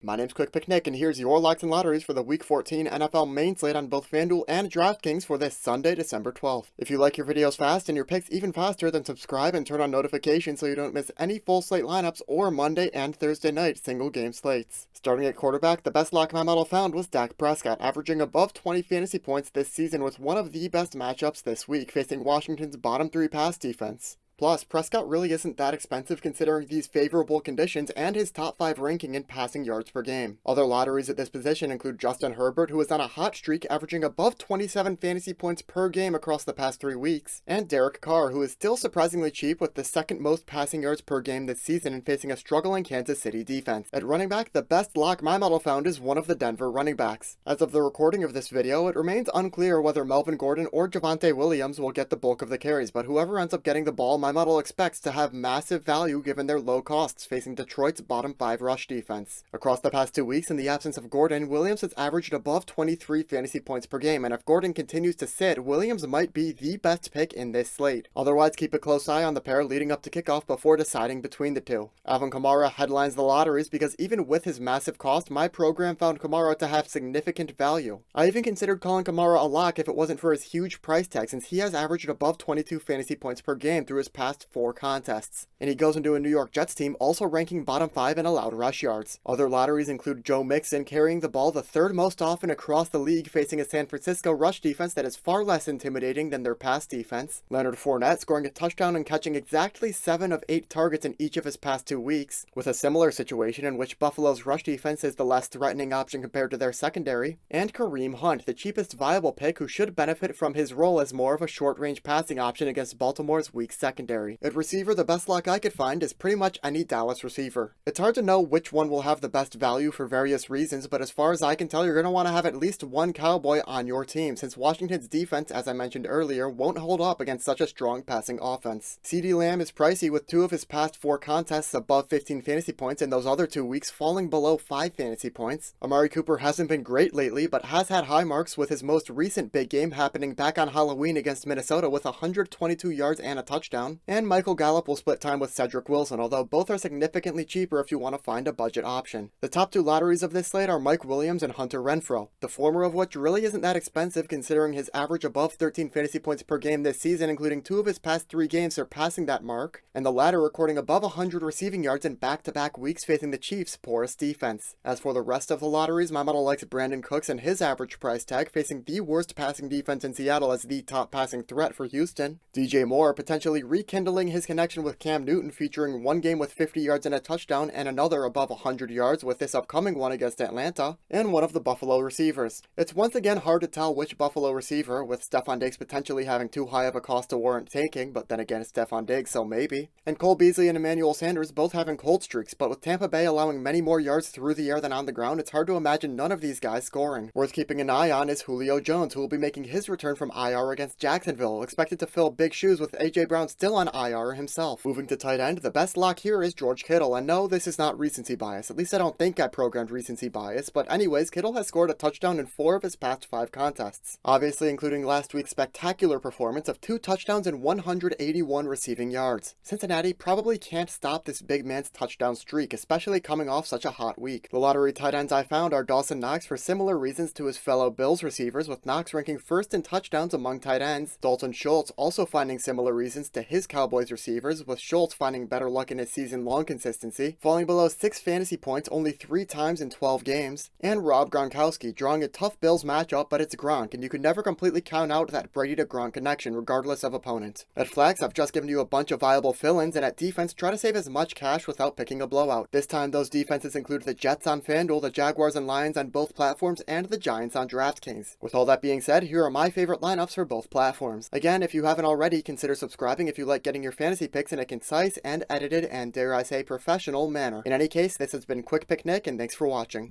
My name's Quick Pick Nick, and here's your locks and lotteries for the Week 14 NFL main slate on both FanDuel and DraftKings for this Sunday, December 12th. If you like your videos fast and your picks even faster, then subscribe and turn on notifications so you don't miss any full slate lineups or Monday and Thursday night single game slates. Starting at quarterback, the best lock my model found was Dak Prescott, averaging above 20 fantasy points this season with one of the best matchups this week, facing Washington's bottom 3 pass defense. Plus, Prescott really isn't that expensive considering these favorable conditions and his top 5 ranking in passing yards per game. Other lotteries at this position include Justin Herbert, who is on a hot streak averaging above 27 fantasy points per game across the past 3 weeks, and Derek Carr, who is still surprisingly cheap with the second most passing yards per game this season and facing a struggling Kansas City defense. At running back, the best lock my model found is one of the Denver running backs. As of the recording of this video, it remains unclear whether Melvin Gordon or Javonte Williams will get the bulk of the carries, but whoever ends up getting the ball, my model expects to have massive value given their low costs facing Detroit's bottom 5 rush defense. Across the past 2 weeks, in the absence of Gordon, Williams has averaged above 23 fantasy points per game, and if Gordon continues to sit, Williams might be the best pick in this slate. Otherwise, keep a close eye on the pair leading up to kickoff before deciding between the two. ALVIN KAMARA headlines the lotteries because even with his massive cost, my program found KAMARA to have significant value. I even considered calling KAMARA a lock if it wasn't for his huge price tag, since he has averaged above 22 fantasy points per game through his past 4 contests. And he goes into a New York Jets team also ranking bottom 5 in allowed rush yards. Other lotteries include Joe Mixon carrying the ball the 3rd most often across the league, facing a San Francisco rush defense that is far less intimidating than their pass defense. Leonard Fournette scoring a touchdown and catching exactly 7 of 8 targets in each of his past 2 weeks, with a similar situation in which Buffalo's rush defense is the less threatening option compared to their secondary. And KAREEM Hunt, the cheapest viable pick who should benefit from his role as more of a short-range passing option against Baltimore's weak secondary. At receiver, the best lock I could find is pretty much any Dallas receiver. It's hard to know which one will have the best value for various reasons, but as far as I can tell, you're going to want to have at least one Cowboy on your team, since Washington's defense, as I mentioned earlier, won't hold up against such a strong passing offense. CeeDee Lamb is pricey with 2 of his past 4 contests above 15 fantasy points and those other 2 weeks falling below 5 fantasy points. Amari Cooper hasn't been great lately, but has had high marks with his most recent big game happening back on Halloween against Minnesota with 122 yards and a touchdown. And Michael Gallup will split time with Cedric Wilson, although both are significantly cheaper if you want to find a budget option. The top 2 lotteries of this slate are Mike Williams and Hunter Renfrow, the former of which really isn't that expensive considering his average above 13 fantasy points per game this season, including 2 of his past 3 games surpassing that mark, and the latter recording above 100 receiving yards in back-to-back weeks facing the Chiefs' poorest defense. As for the rest of the lotteries, my model likes Brandin Cooks and his average price tag facing the worst passing defense in Seattle as the top passing threat for Houston. DJ Moore potentially rekindling his connection with Cam Newton, featuring 1 game with 50 yards and a touchdown and another above 100 yards with this upcoming one against Atlanta, and one of the Buffalo receivers. It's once again hard to tell which Buffalo receiver, with Stefon Diggs potentially having too high of a cost to warrant taking, but then again it's Stefon Diggs, so maybe. And Cole Beasley and Emmanuel Sanders both having cold streaks, but with Tampa Bay allowing many more yards through the air than on the ground, it's hard to imagine none of these guys scoring. Worth keeping an eye on is Julio Jones, who will be making his return from IR against Jacksonville, expected to fill big shoes with AJ Brown still on IR himself. Moving to tight end, the best lock here is George Kittle, and no, this is not recency bias. At least I don't think I programmed recency bias, but anyways, Kittle has scored a touchdown in 4 of his past 5 contests, obviously including last week's spectacular performance of 2 touchdowns and 181 receiving yards. Cincinnati probably can't stop this big man's touchdown streak, especially coming off such a hot week. The lottery tight ends I found are DAWSON Knox for similar reasons to his fellow Bills receivers, with Knox ranking 1st in touchdowns among tight ends. Dalton Schultz also finding similar reasons to his Cowboys receivers, with Schultz finding better luck in his season-long consistency, falling below 6 fantasy points only 3 times in 12 games, and Rob Gronkowski drawing a tough Bills matchup, but it's Gronk, and you can never completely count out that Brady to Gronk connection regardless of opponent. At flex, I've just given you a bunch of viable fill-ins, and at defense, try to save as much cash without picking a blowout. This time, those defenses include the Jets on FanDuel, the Jaguars and Lions on both platforms, and the Giants on DraftKings. With all that being said, here are my favorite lineups for both platforms. Again, if you haven't already, consider subscribing if you like getting your fantasy picks in a concise and edited and, dare I say, professional manner. In any case, this has been Quick Pick Nick, and thanks for watching.